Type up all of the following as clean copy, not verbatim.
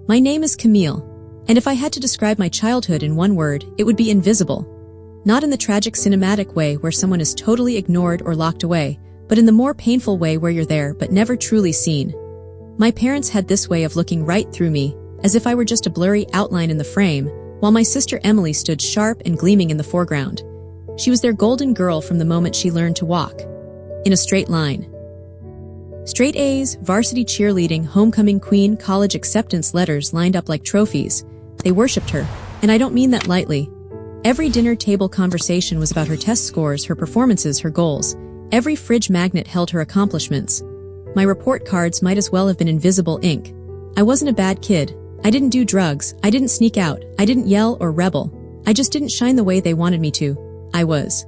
My name is Camille, and if I had to describe my childhood in one word, it would be invisible. Not in the tragic cinematic way where someone is totally ignored or locked away, but in the more painful way where you're there but never truly seen. My parents had this way of looking right through me, as if I were just a blurry outline in the frame, while my sister Emily stood sharp and gleaming in the foreground. She was their golden girl from the moment she learned to walk. In a straight line. Straight A's, varsity cheerleading, homecoming queen, college acceptance letters lined up like trophies. They worshipped her, and I don't mean that lightly. Every dinner table conversation was about her test scores, her performances, her goals. Every fridge magnet held her accomplishments. My report cards might as well have been invisible ink. I wasn't a bad kid. I didn't do drugs. I didn't sneak out. I didn't yell or rebel. I just didn't shine the way they wanted me to. I was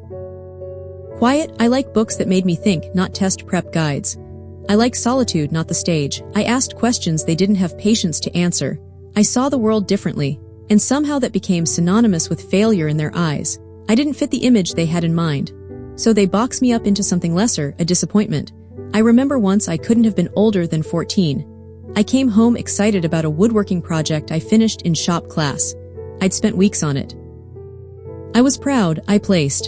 quiet. I like books that made me think, not test prep guides. I like solitude, not the stage. I asked questions they didn't have patience to answer. I saw the world differently, and somehow that became synonymous with failure in their eyes. I didn't fit the image they had in mind. So they boxed me up into something lesser, a disappointment. I remember once I couldn't have been older than 14. I came home excited about a woodworking project I finished in shop class. I'd spent weeks on it. I was proud. I placed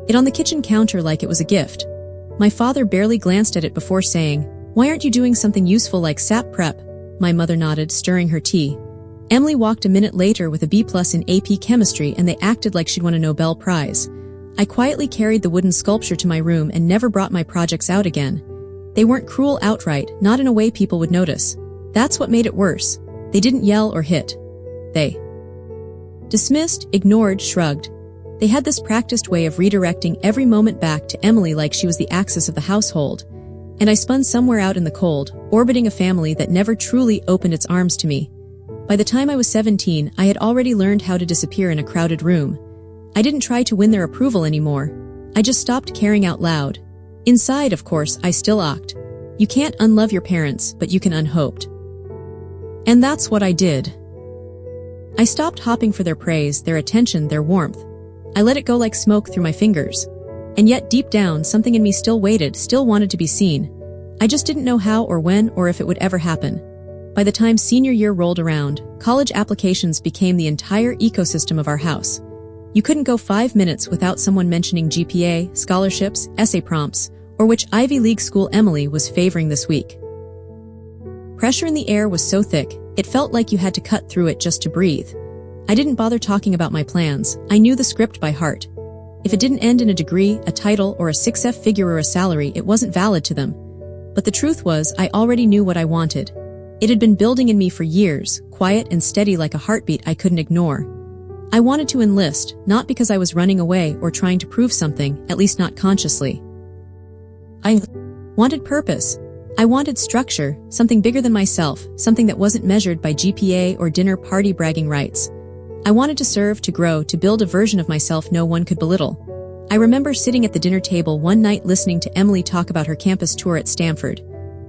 it on the kitchen counter like it was a gift. My father barely glanced at it before saying, "Why aren't you doing something useful like SAP prep?" My mother nodded, stirring her tea. Emily walked a minute later with a B+ in AP chemistry, and they acted like she'd won a Nobel Prize. I quietly carried the wooden sculpture to my room and never brought my projects out again. They weren't cruel outright, not in a way people would notice. That's what made it worse. They didn't yell or hit. They dismissed, ignored, shrugged. They had this practiced way of redirecting every moment back to Emily like she was the axis of the household. And I spun somewhere out in the cold, orbiting a family that never truly opened its arms to me. By the time I was 17, I had already learned how to disappear in a crowded room. I didn't try to win their approval anymore. I just stopped caring out loud. Inside, of course, I still ocked. You can't unlove your parents, but you can unhoped. And that's what I did. I stopped hopping for their praise, their attention, their warmth. I let it go like smoke through my fingers. And yet deep down, something in me still waited, still wanted to be seen. I just didn't know how or when or if it would ever happen. By the time senior year rolled around, college applications became the entire ecosystem of our house. You couldn't go 5 minutes without someone mentioning GPA, scholarships, essay prompts, or which Ivy League school Emily was favoring this week. Pressure in the air was so thick, it felt like you had to cut through it just to breathe. I didn't bother talking about my plans. I knew the script by heart. If it didn't end in a degree, a title, or a 6F figure or a salary, it wasn't valid to them. But the truth was, I already knew what I wanted. It had been building in me for years, quiet and steady like a heartbeat I couldn't ignore. I wanted to enlist, not because I was running away or trying to prove something, at least not consciously. I wanted purpose. I wanted structure, something bigger than myself, something that wasn't measured by GPA or dinner party bragging rights. I wanted to serve, to grow, to build a version of myself no one could belittle. I remember sitting at the dinner table one night listening to Emily talk about her campus tour at Stanford.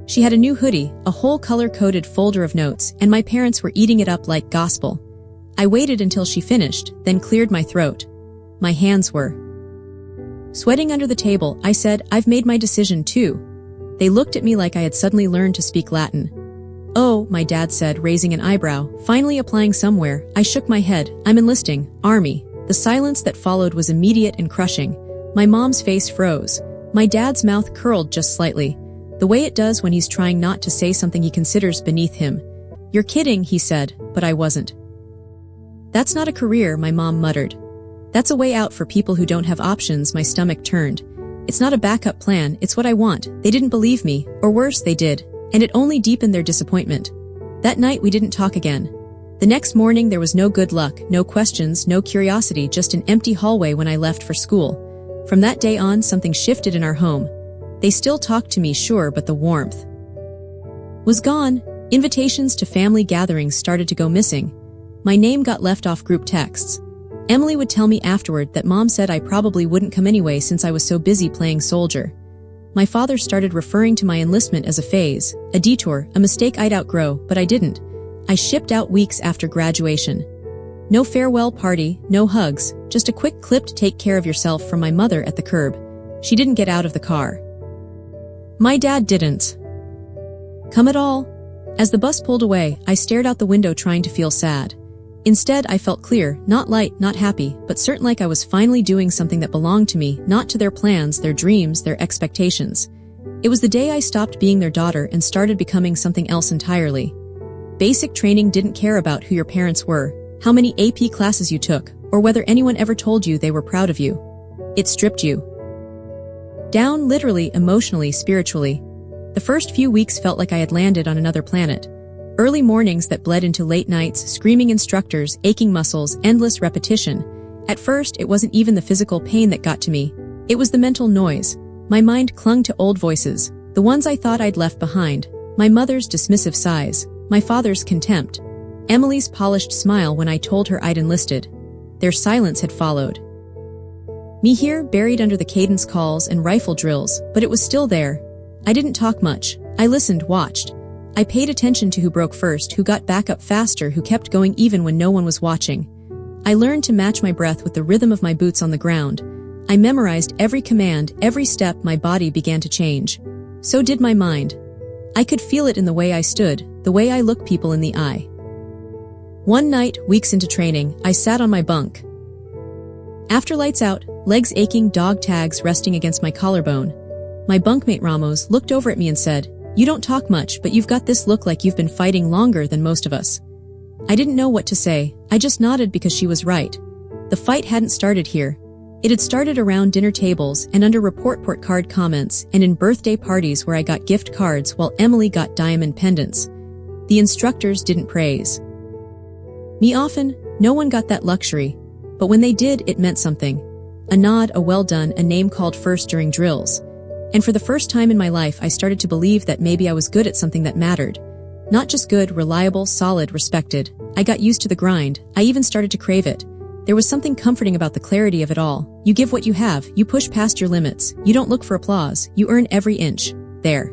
She had a new hoodie, a whole color-coded folder of notes, and my parents were eating it up like gospel. I waited until she finished, then cleared my throat. My hands were sweating under the table. I said, "I've made my decision too." They looked at me like I had suddenly learned to speak Latin. "Oh," my dad said, raising an eyebrow, finally applying somewhere. I shook my head. "I'm enlisting. Army." The silence that followed was immediate and crushing. My mom's face froze. My dad's mouth curled just slightly, the way it does when he's trying not to say something he considers beneath him. "You're kidding," he said, but I wasn't. "That's not a career," my mom muttered. "That's a way out for people who don't have options." My stomach turned. "It's not a backup plan, it's what I want." They didn't believe me, or worse, they did, and it only deepened their disappointment. That night we didn't talk again. The next morning there was no good luck, no questions, no curiosity, just an empty hallway when I left for school. From that day on, something shifted in our home. They still talked to me, sure, but the warmth was gone. Invitations to family gatherings started to go missing. My name got left off group texts. Emily would tell me afterward that Mom said I probably wouldn't come anyway since I was so busy playing soldier. My father started referring to my enlistment as a phase, a detour, a mistake I'd outgrow, but I didn't. I shipped out weeks after graduation. No farewell party, no hugs, just a quick clipped "take care of yourself" from my mother at the curb. She didn't get out of the car. My dad didn't come at all. As the bus pulled away, I stared out the window trying to feel sad. Instead, I felt clear, not light, not happy, but certain, like I was finally doing something that belonged to me, not to their plans, their dreams, their expectations. It was the day I stopped being their daughter and started becoming something else entirely. Basic training didn't care about who your parents were, how many AP classes you took, or whether anyone ever told you they were proud of you. It stripped you down, literally, emotionally, spiritually. The first few weeks felt like I had landed on another planet. Early mornings that bled into late nights, screaming instructors, aching muscles, endless repetition. At first, it wasn't even the physical pain that got to me. It was the mental noise. My mind clung to old voices, the ones I thought I'd left behind. My mother's dismissive sighs, my father's contempt, Emily's polished smile when I told her I'd enlisted. Their silence had followed. Me here, buried under the cadence calls and rifle drills, but it was still there. I didn't talk much. I listened, watched. I paid attention to who broke first, who got back up faster, who kept going even when no one was watching. I learned to match my breath with the rhythm of my boots on the ground. I memorized every command, every step. My body began to change. So did my mind. I could feel it in the way I stood, the way I looked people in the eye. One night, weeks into training, I sat on my bunk. After lights out, legs aching, dog tags resting against my collarbone. My bunkmate Ramos looked over at me and said, "You don't talk much, but you've got this look like you've been fighting longer than most of us." I didn't know what to say. I just nodded because she was right. The fight hadn't started here. It had started around dinner tables and under report card comments and in birthday parties where I got gift cards while Emily got diamond pendants. The instructors didn't praise me often. No one got that luxury. But when they did, it meant something. A nod, a well done, a name called first during drills. And for the first time in my life, I started to believe that maybe I was good at something that mattered. Not just good, reliable, solid, respected. I got used to the grind. I even started to crave it. There was something comforting about the clarity of it all. You give what you have, you push past your limits, you don't look for applause, you earn every inch. There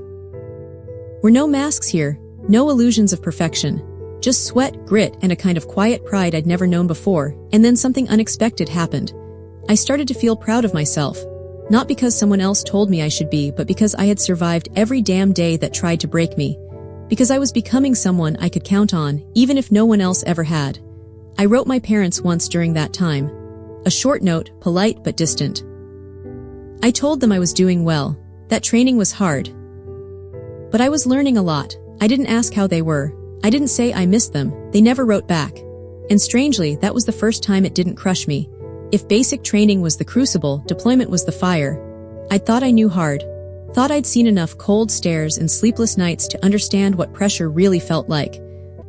were no masks here, no illusions of perfection. Just sweat, grit, and a kind of quiet pride I'd never known before, and then something unexpected happened. I started to feel proud of myself. Not because someone else told me I should be, but because I had survived every damn day that tried to break me. Because I was becoming someone I could count on, even if no one else ever had. I wrote my parents once during that time. A short note, polite but distant. I told them I was doing well, that training was hard. But I was learning a lot. I didn't ask how they were. I didn't say I missed them. They never wrote back. And strangely, that was the first time it didn't crush me. If basic training was the crucible, deployment was the fire. I thought I knew hard. Thought I'd seen enough cold stares and sleepless nights to understand what pressure really felt like.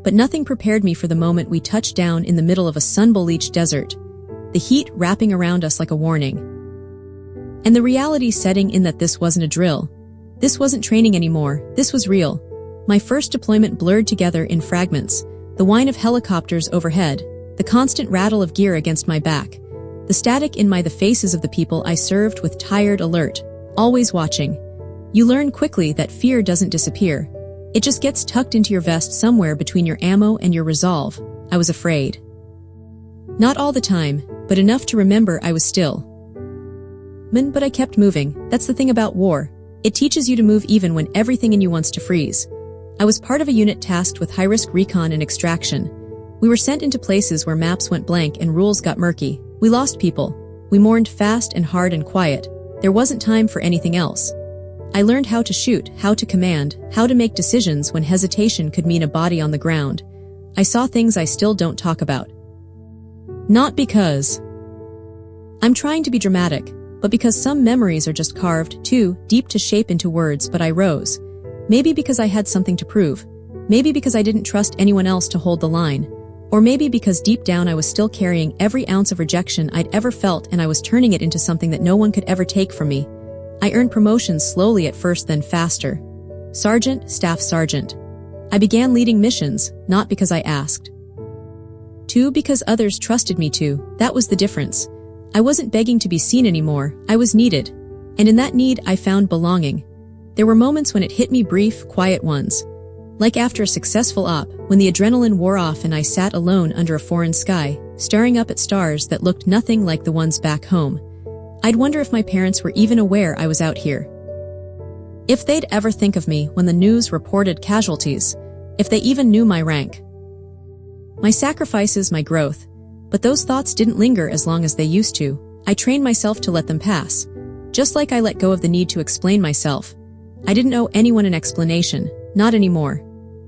But nothing prepared me for the moment we touched down in the middle of a sun-bleached desert. The heat wrapping around us like a warning. And the reality setting in that this wasn't a drill. This wasn't training anymore. This was real. My first deployment blurred together in fragments. The whine of helicopters overhead. The constant rattle of gear against my back. The static in the faces of the people I served with tired alert. Always watching. You learn quickly that fear doesn't disappear. It just gets tucked into your vest somewhere between your ammo and your resolve. I was afraid. Not all the time, but enough to remember I was still. But I kept moving. That's the thing about war. It teaches you to move even when everything in you wants to freeze. I was part of a unit tasked with high-risk recon and extraction. We were sent into places where maps went blank and rules got murky. We lost people. We mourned fast and hard and quiet. There wasn't time for anything else. I learned how to shoot, how to command, how to make decisions when hesitation could mean a body on the ground. I saw things I still don't talk about. Not because I'm trying to be dramatic, but because some memories are just carved, too deep to shape into words. But I rose. Maybe because I had something to prove. Maybe because I didn't trust anyone else to hold the line. Or maybe because deep down I was still carrying every ounce of rejection I'd ever felt and I was turning it into something that no one could ever take from me. I earned promotions slowly at first, then faster. Sergeant, staff sergeant. I began leading missions, not because I asked. 2, because others trusted me to. That was the difference. I wasn't begging to be seen anymore. I was needed. And in that need, I found belonging. There were moments when it hit me, brief, quiet ones. Like after a successful op, when the adrenaline wore off and I sat alone under a foreign sky, staring up at stars that looked nothing like the ones back home. I'd wonder if my parents were even aware I was out here. If they'd ever think of me when the news reported casualties. if they even knew my rank. My sacrifices, my growth. But those thoughts didn't linger as long as they used to. I trained myself to let them pass. Just like I let go of the need to explain myself. I didn't owe anyone an explanation, not anymore.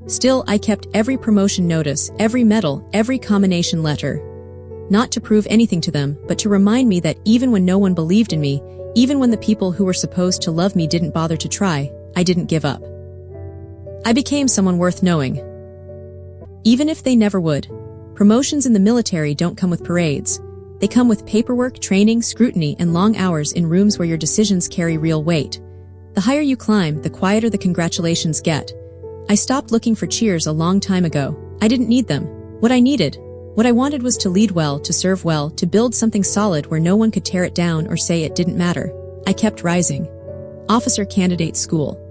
Still, I kept every promotion notice, every medal, every combination letter. Not to prove anything to them, but to remind me that even when no one believed in me, even when the people who were supposed to love me didn't bother to try, I didn't give up. I became someone worth knowing. Even if they never would. Promotions in the military don't come with parades. They come with paperwork, training, scrutiny, and long hours in rooms where your decisions carry real weight. The higher you climb, the quieter the congratulations get. I stopped looking for cheers a long time ago. I didn't need them. What I wanted was to lead well, to serve well, to build something solid where no one could tear it down or say it didn't matter. I kept rising. Officer candidate school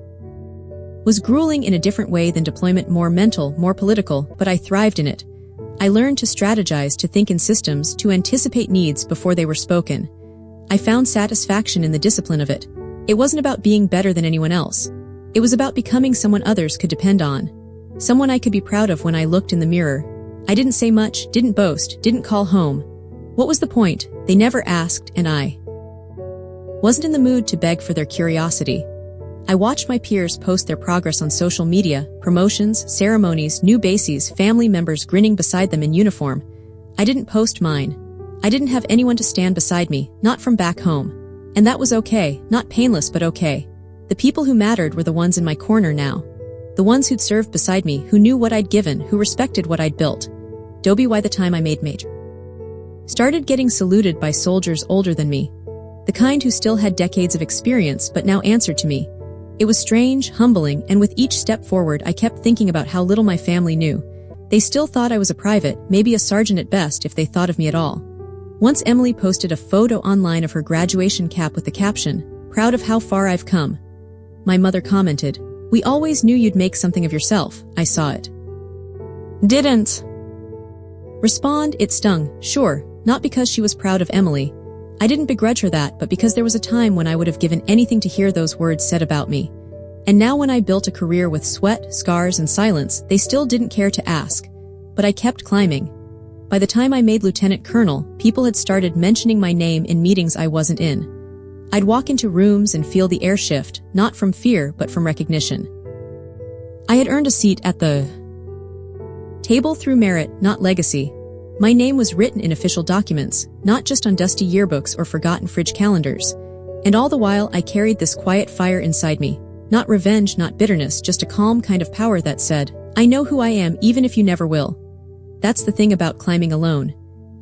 was grueling in a different way than deployment, more mental, more political, but I thrived in it. I learned to strategize, to think in systems, to anticipate needs before they were spoken. I found satisfaction in the discipline of it. It wasn't about being better than anyone else. It was about becoming someone others could depend on. Someone I could be proud of when I looked in the mirror. I didn't say much, didn't boast, didn't call home. What was the point? They never asked, and I wasn't in the mood to beg for their curiosity. I watched my peers post their progress on social media, promotions, ceremonies, new bases, family members grinning beside them in uniform. I didn't post mine. I didn't have anyone to stand beside me, not from back home. And that was okay, not painless but okay. The people who mattered were the ones in my corner now. The ones who'd served beside me, who knew what I'd given, who respected what I'd built. Dobie, by the time I made major, started getting saluted by soldiers older than me. The kind who still had decades of experience but now answered to me. It was strange, humbling, and with each step forward I kept thinking about how little my family knew. They still thought I was a private, maybe a sergeant at best if they thought of me at all. Once Emily posted a photo online of her graduation cap with the caption, "Proud of how far I've come." My mother commented, "We always knew you'd make something of yourself." I saw it. Didn't respond. It stung, sure, not because she was proud of Emily. I didn't begrudge her that, but because there was a time when I would have given anything to hear those words said about me. And now when I built a career with sweat, scars, and silence, they still didn't care to ask. But I kept climbing. By the time I made lieutenant colonel, people had started mentioning my name in meetings I wasn't in. I'd walk into rooms and feel the air shift, not from fear, but from recognition. I had earned a seat at the table through merit, not legacy. My name was written in official documents, not just on dusty yearbooks or forgotten fridge calendars. And all the while I carried this quiet fire inside me. Not revenge, not bitterness, just a calm kind of power that said, I know who I am even if you never will. That's the thing about climbing alone.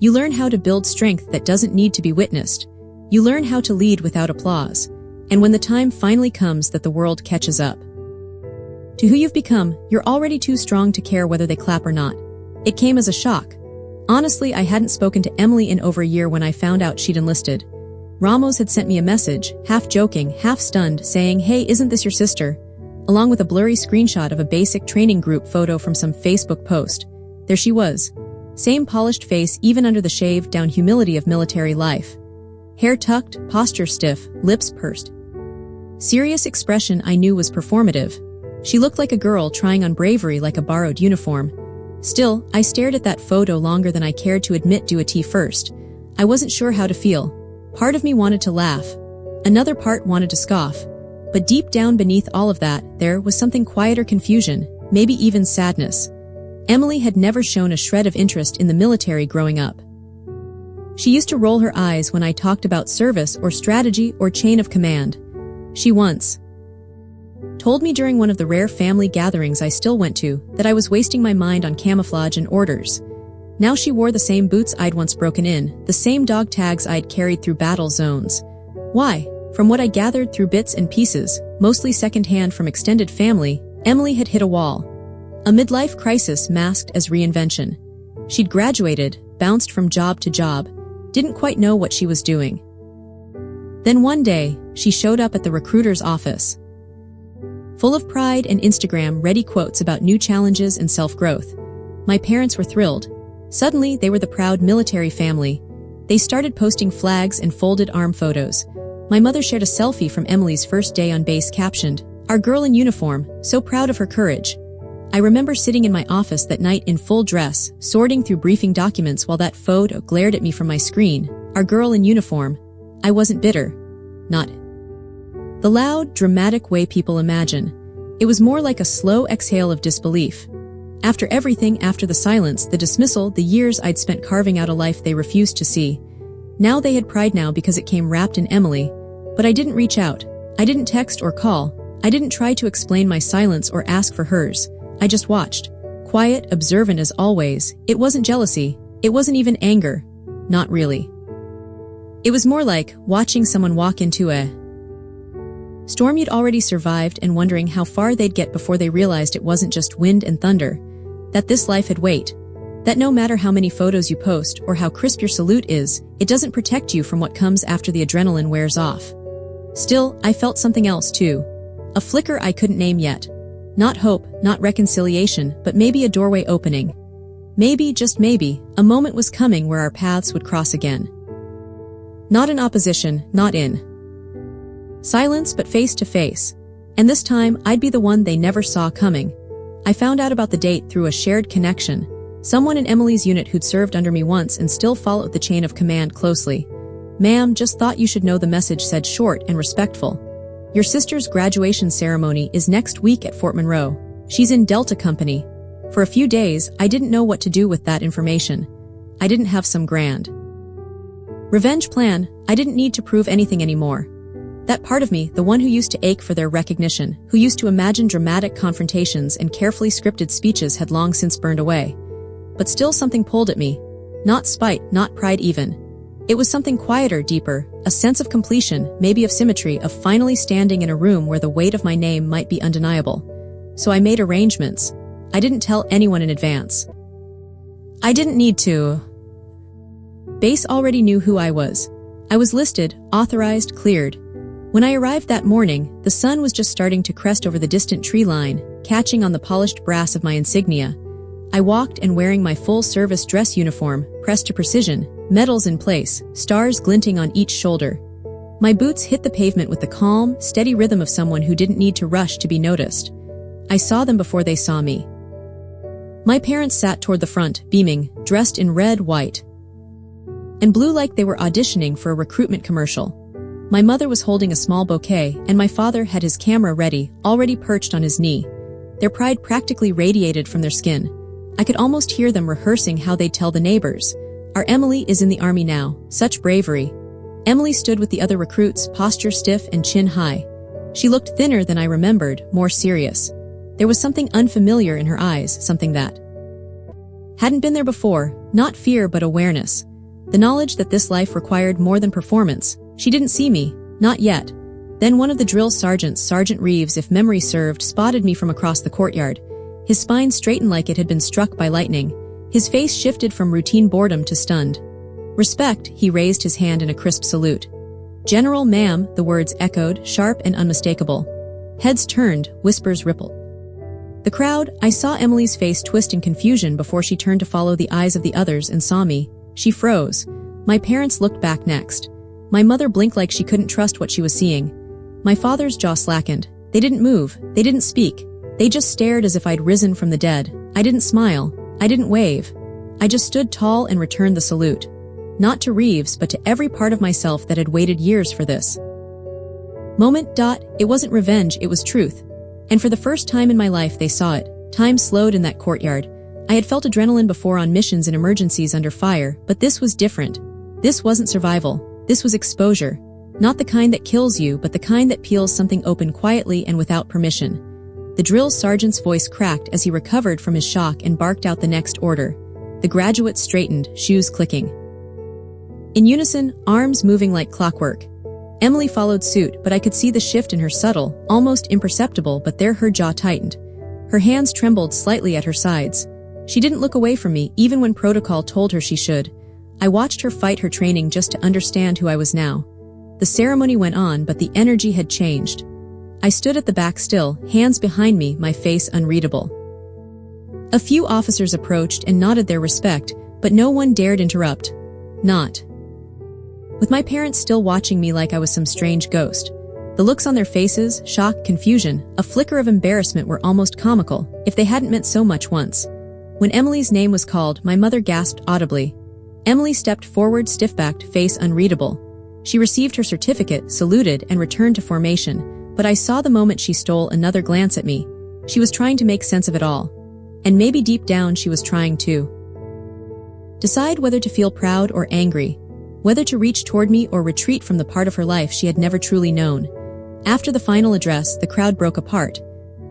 You learn how to build strength that doesn't need to be witnessed. You learn how to lead without applause. And when the time finally comes that the world catches up to who you've become, you're already too strong to care whether they clap or not. It came as a shock. Honestly, I hadn't spoken to Emily in over a year when I found out she'd enlisted. Ramos had sent me a message, half joking, half stunned, saying, "Hey, isn't this your sister?" along with a blurry screenshot of a basic training group photo from some Facebook post. There she was. Same polished face even under the shaved-down humility of military life. Hair tucked, posture stiff, lips pursed. Serious expression I knew was performative. She looked like a girl trying on bravery like a borrowed uniform. Still, I stared at that photo longer than I cared to admit to a T first. I wasn't sure how to feel. Part of me wanted to laugh. Another part wanted to scoff. But deep down beneath all of that, there was something quieter, confusion, maybe even sadness. Emily had never shown a shred of interest in the military growing up. She used to roll her eyes when I talked about service or strategy or chain of command. She once told me during one of the rare family gatherings I still went to that I was wasting my mind on camouflage and orders. Now she wore the same boots I'd once broken in, the same dog tags I'd carried through battle zones. Why? From what I gathered through bits and pieces, mostly secondhand from extended family, Emily had hit a wall. A midlife crisis masked as reinvention. She'd graduated, bounced from job to job, didn't quite know what she was doing. Then one day, she showed up at the recruiter's office, full of pride and Instagram-ready quotes about new challenges and self-growth. My parents were thrilled. Suddenly, they were the proud military family. They started posting flags and folded arm photos. My mother shared a selfie from Emily's first day on base captioned, "Our girl in uniform, so proud of her courage." I remember sitting in my office that night in full dress, sorting through briefing documents while that photo glared at me from my screen, our girl in uniform. I wasn't bitter. Not the loud, dramatic way people imagine. It was more like a slow exhale of disbelief. After everything, after the silence, the dismissal, the years I'd spent carving out a life they refused to see. Now they had pride now because it came wrapped in Emily. But I didn't reach out. I didn't text or call. I didn't try to explain my silence or ask for hers. I just watched. Quiet, observant as always. It wasn't jealousy. It wasn't even anger. Not really. It was more like watching someone walk into a storm you'd already survived and wondering how far they'd get before they realized it wasn't just wind and thunder. That this life had weight. That no matter how many photos you post or how crisp your salute is, it doesn't protect you from what comes after the adrenaline wears off. Still, I felt something else too. A flicker I couldn't name yet. Not hope, not reconciliation, but maybe a doorway opening. Maybe, just maybe, a moment was coming where our paths would cross again. Not in opposition, not in silence, but face to face. And this time, I'd be the one they never saw coming. I found out about the date through a shared connection. Someone in Emily's unit who'd served under me once and still followed the chain of command closely. "Ma'am, just thought you should know," the message said, short and respectful. "Your sister's graduation ceremony is next week at Fort Monroe. She's in Delta Company." For a few days, I didn't know what to do with that information. I didn't have some grand revenge plan. I didn't need to prove anything anymore. That part of me, the one who used to ache for their recognition, who used to imagine dramatic confrontations and carefully scripted speeches, had long since burned away. But still something pulled at me. Not spite, not pride even. It was something quieter, deeper, a sense of completion, maybe of symmetry, of finally standing in a room where the weight of my name might be undeniable. So I made arrangements. I didn't tell anyone in advance. I didn't need to. Base already knew who I was. I was listed, authorized, cleared. When I arrived that morning, the sun was just starting to crest over the distant tree line, catching on the polished brass of my insignia. I walked and wearing my full-service dress uniform, pressed to precision, medals in place, stars glinting on each shoulder. My boots hit the pavement with the calm, steady rhythm of someone who didn't need to rush to be noticed. I saw them before they saw me. My parents sat toward the front, beaming, dressed in red, white, and blue like they were auditioning for a recruitment commercial. My mother was holding a small bouquet, and my father had his camera ready, already perched on his knee. Their pride practically radiated from their skin. I could almost hear them rehearsing how they'd tell the neighbors. "Our Emily is in the army now. Such bravery." Emily stood with the other recruits, posture stiff and chin high. She looked thinner than I remembered, more serious. There was something unfamiliar in her eyes, something that hadn't been there before, not fear but awareness. The knowledge that this life required more than performance. She didn't see me, not yet. Then one of the drill sergeants, Sergeant Reeves, if memory served, spotted me from across the courtyard. His spine straightened like it had been struck by lightning. His face shifted from routine boredom to stunned. "Respect," he raised his hand in a crisp salute. "General, ma'am," the words echoed, sharp and unmistakable. Heads turned, whispers rippled. The crowd, I saw Emily's face twist in confusion before she turned to follow the eyes of the others and saw me. She froze. My parents looked back next. My mother blinked like she couldn't trust what she was seeing. My father's jaw slackened. They didn't move. They didn't speak. They just stared as if I'd risen from the dead. I didn't smile. I didn't wave. I just stood tall and returned the salute. Not to Reeves, but to every part of myself that had waited years for this moment. It wasn't revenge, it was truth. And for the first time in my life they saw it. Time slowed in that courtyard. I had felt adrenaline before on missions and emergencies under fire, but this was different. This wasn't survival. This was exposure. Not the kind that kills you, but the kind that peels something open quietly and without permission. The drill sergeant's voice cracked as he recovered from his shock and barked out the next order. The graduates straightened, shoes clicking. In unison, arms moving like clockwork. Emily followed suit, but I could see the shift in her, subtle, almost imperceptible, but there her jaw tightened. Her hands trembled slightly at her sides. She didn't look away from me, even when protocol told her she should. I watched her fight her training just to understand who I was now. The ceremony went on, but the energy had changed. I stood at the back still, hands behind me, my face unreadable. A few officers approached and nodded their respect, but no one dared interrupt. Not with my parents still watching me like I was some strange ghost. The The looks on their faces, shock, confusion, a flicker of embarrassment were almost comical, if they hadn't meant so much once. When Emily's name was called, my mother gasped audibly. Emily stepped forward, stiff-backed, face unreadable. She received her certificate, saluted, and returned to formation, but I saw the moment she stole another glance at me. She was trying to make sense of it all. And maybe deep down she was trying to decide whether to feel proud or angry, whether to reach toward me or retreat from the part of her life she had never truly known. After the final address, the crowd broke apart.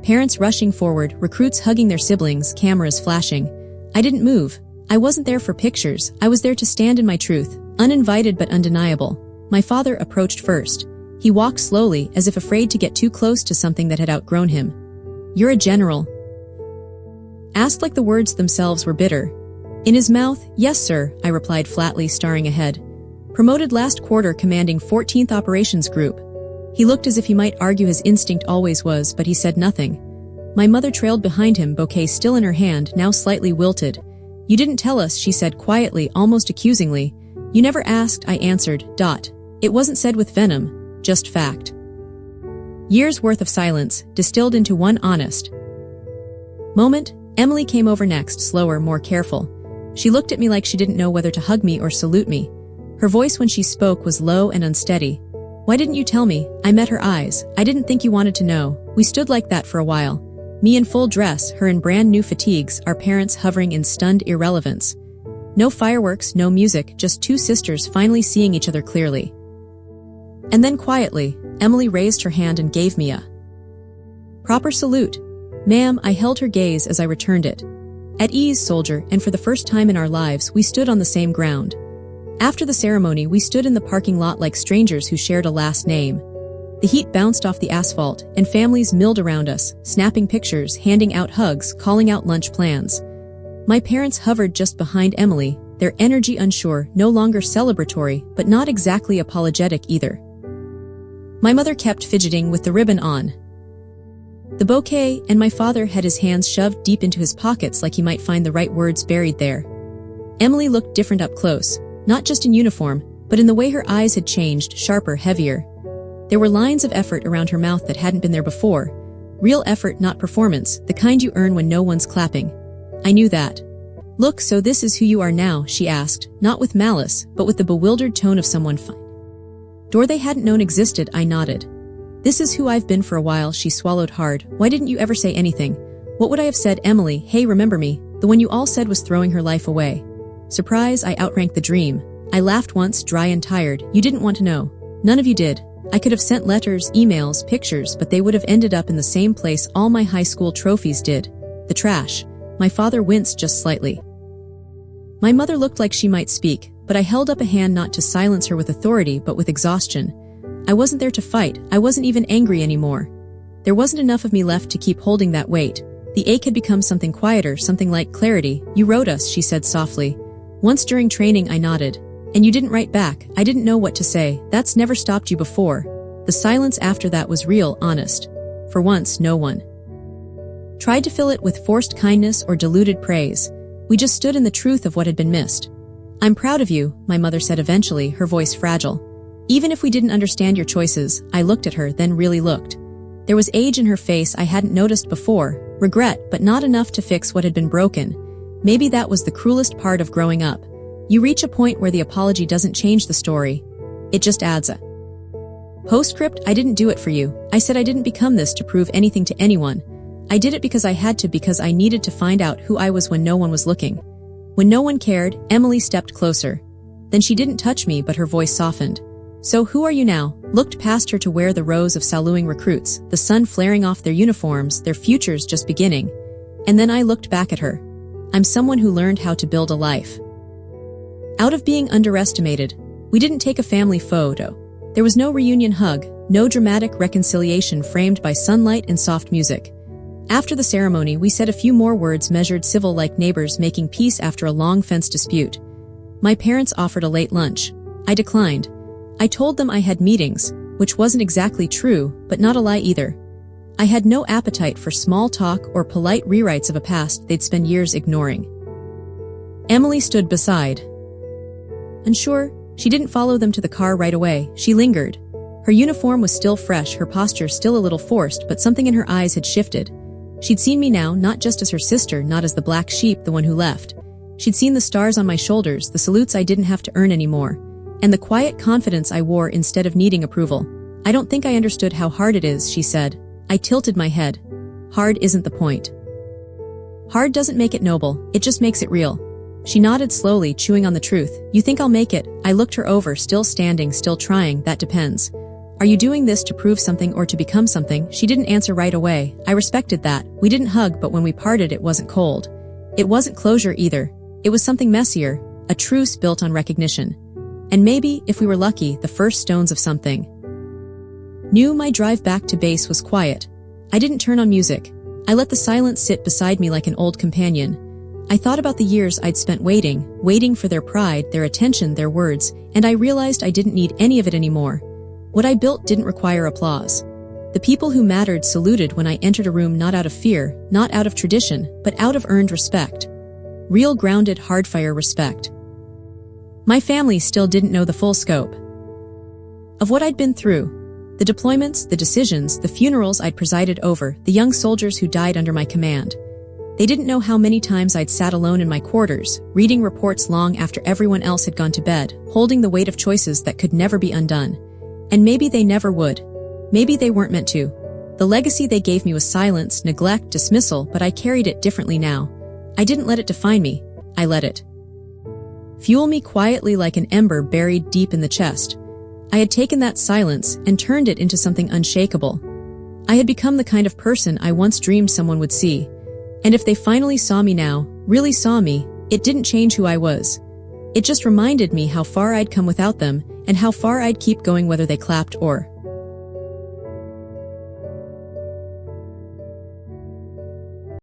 Parents rushing forward, recruits hugging their siblings, cameras flashing. I didn't move. I wasn't there for pictures. I was there to stand in my truth, uninvited but undeniable. My father approached first. He walked slowly, as if afraid to get too close to something that had outgrown him. "You're a general?" Asked like the words themselves were bitter. In his mouth, "Yes, sir," I replied flatly, staring ahead. "Promoted last quarter, commanding 14th Operations Group." He looked as if he might argue his instinct always was, but he said nothing. My mother trailed behind him, bouquet still in her hand, now slightly wilted. "You didn't tell us," she said quietly, almost accusingly. "You never asked," I answered. It wasn't said with venom, just fact. Years' worth of silence, distilled into one honest moment. Emily came over next, slower, more careful. She looked at me like she didn't know whether to hug me or salute me. Her voice when she spoke was low and unsteady. "Why didn't you tell me?" I met her eyes. "I didn't think you wanted to know." We stood like that for a while. Me in full dress, her in brand new fatigues, our parents hovering in stunned irrelevance. No fireworks, no music, just two sisters finally seeing each other clearly. And then quietly, Emily raised her hand and gave me a proper salute. "Ma'am," I held her gaze as I returned it. "At ease, soldier," and for the first time in our lives, we stood on the same ground. After the ceremony, we stood in the parking lot like strangers who shared a last name. The heat bounced off the asphalt, and families milled around us, snapping pictures, handing out hugs, calling out lunch plans. My parents hovered just behind Emily, their energy unsure, no longer celebratory, but not exactly apologetic either. My mother kept fidgeting with the ribbon on the bouquet, and my father had his hands shoved deep into his pockets like he might find the right words buried there. Emily looked different up close, not just in uniform, but in the way her eyes had changed, sharper, heavier. There were lines of effort around her mouth that hadn't been there before. Real effort, not performance, the kind you earn when no one's clapping. I knew that. "Look, so this is who you are now?" she asked, not with malice, but with the bewildered tone of someone door they hadn't known existed. I nodded. "This is who I've been for a while," she swallowed hard. "Why didn't you ever say anything?" "What would I have said, Emily? Hey, remember me? The one you all said was throwing her life away." Surprise, I outranked the dream. I laughed once, dry and tired. "You didn't want to know. None of you did. I could have sent letters, emails, pictures, but they would have ended up in the same place all my high school trophies did. The trash." My father winced just slightly. My mother looked like she might speak, but I held up a hand not to silence her with authority but with exhaustion. I wasn't there to fight. I wasn't even angry anymore. There wasn't enough of me left to keep holding that weight. The ache had become something quieter, something like clarity. "You wrote us," she said softly. Once during training, I nodded. "And you didn't write back." I didn't know what to say. "That's never stopped you before." The silence after that was real, honest. For once, no one tried to fill it with forced kindness or diluted praise. We just stood in the truth of what had been missed. "I'm proud of you," my mother said eventually, her voice fragile. "Even if we didn't understand your choices." I looked at her, then really looked. There was age in her face I hadn't noticed before, regret, but not enough to fix what had been broken. Maybe that was the cruelest part of growing up. You reach a point where the apology doesn't change the story. It just adds a postscript. "I didn't do it for you. I said I didn't become this to prove anything to anyone. I did it because I had to, because I needed to find out who I was when no one was looking." When no one cared, Emily stepped closer. Then she didn't touch me, but her voice softened. "So who are you now?" Looked past her to where the rows of saluting recruits, the sun flaring off their uniforms, their futures just beginning. And then I looked back at her. "I'm someone who learned how to build a life out of being underestimated." We didn't take a family photo. There was no reunion hug, no dramatic reconciliation framed by sunlight and soft music. After the ceremony, we said a few more words measured civil like neighbors making peace after a long fence dispute. My parents offered a late lunch. I declined. I told them I had meetings, which wasn't exactly true, but not a lie either. I had no appetite for small talk or polite rewrites of a past they'd spend years ignoring. Emily stood beside. Unsure, she didn't follow them to the car right away. She lingered. Her Her uniform was still fresh, her posture still a little forced, but something in her eyes had shifted. She'd seen me now, not just as her sister, not as the black sheep, the one who left. She'd seen the stars on my shoulders, the salutes I didn't have to earn anymore, and the quiet confidence I wore instead of needing approval. "I don't think I understood how hard it is," she said. I tilted my head. "Hard isn't the point. Hard doesn't make it noble, it just makes it real." She nodded slowly, chewing on the truth. "You think I'll make it?" I looked her over, still standing, still trying. "That depends. Are you doing this to prove something or to become something?" She didn't answer right away. I respected that. We didn't hug, but when we parted it wasn't cold. It wasn't closure either. It was something messier, a truce built on recognition. And maybe, if we were lucky, the first stones of something. My drive back to base was quiet. I didn't turn on music. I let the silence sit beside me like an old companion. I thought about the years I'd spent waiting for their pride, their attention, their words, and I realized I didn't need any of it anymore. What I built didn't require applause. The people who mattered saluted when I entered a room, not out of fear, not out of tradition, but out of earned respect. Real grounded, hard-fire respect. My family still didn't know the full scope of what I'd been through. The deployments, the decisions, the funerals I'd presided over, the young soldiers who died under my command. They didn't know how many times I'd sat alone in my quarters, reading reports long after everyone else had gone to bed, holding the weight of choices that could never be undone. And maybe they never would. Maybe they weren't meant to. The legacy they gave me was silence, neglect, dismissal, but I carried it differently now. I didn't let it define me. I let it fuel me quietly like an ember buried deep in the chest. I had taken that silence and turned it into something unshakable. I had become the kind of person I once dreamed someone would see. And if they finally saw me now, really saw me, it didn't change who I was. It just reminded me how far I'd come without them, and how far I'd keep going whether they clapped or